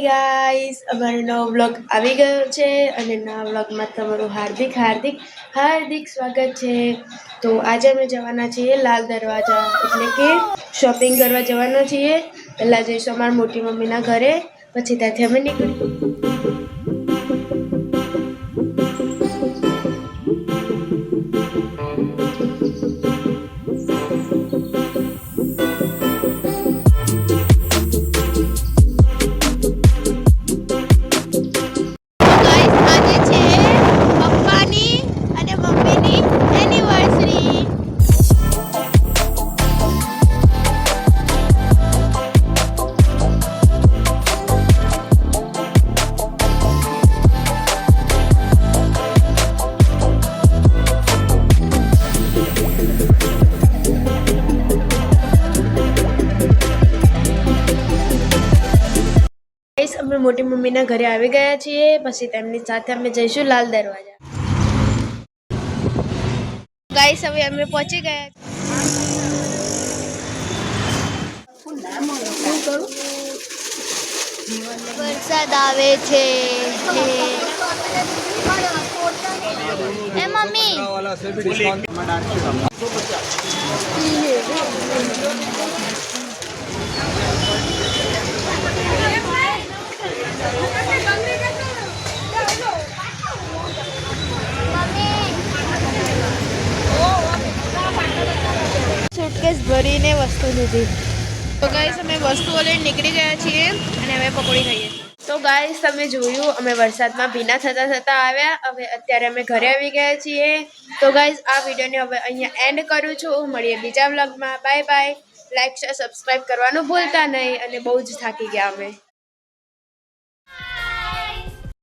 Hi guys, અમારો નવો vlog આવી ગયો છે અને નવા વ્લોગમાં તમારું હાર્દિક હાર્દિક હાર્દિક સ્વાગત છે। તો આજે અમે જવાના છીએ લાલ દરવાજા, એટલે કે શોપિંગ કરવા જવાના છીએ। પહેલા જઈશું અમારા મોટી મમ્મીના ઘરે, પછી ત્યાંથી અમે નીકળીશું। અમે મોટી મમ્મીના ઘરે આવી ગયા છીએ, પછી તેમની સાથે અમે જઈશું લાલ દરવાજા। ગાઈસ હવે અમે પહોંચી ગયા। વરસાદ આવે છે એ મમ્મી સુટકેસ ભરીને વસ્તુ લીધી। તો ગાઈસ અમે વસ્તુઓ લઈને નીકળી ગયા છીએ અને હવે પકોડી ખાઈએ। તો ગાઈસ તમે જોયું, અમે વરસાદમાં ભીના થતા થતા આવ્યા। હવે અત્યારે અમે ઘરે આવી ગયા છીએ। તો ગાઈસ આ વિડીયોને હવે અહીંયા એન્ડ કરું છું। મળીએ બીજા વ્લોગમાં। Bye bye. Like share subscribe કરવાનું ભૂલતા નહીં, અને બહુ જ થાકી ગયા અમે।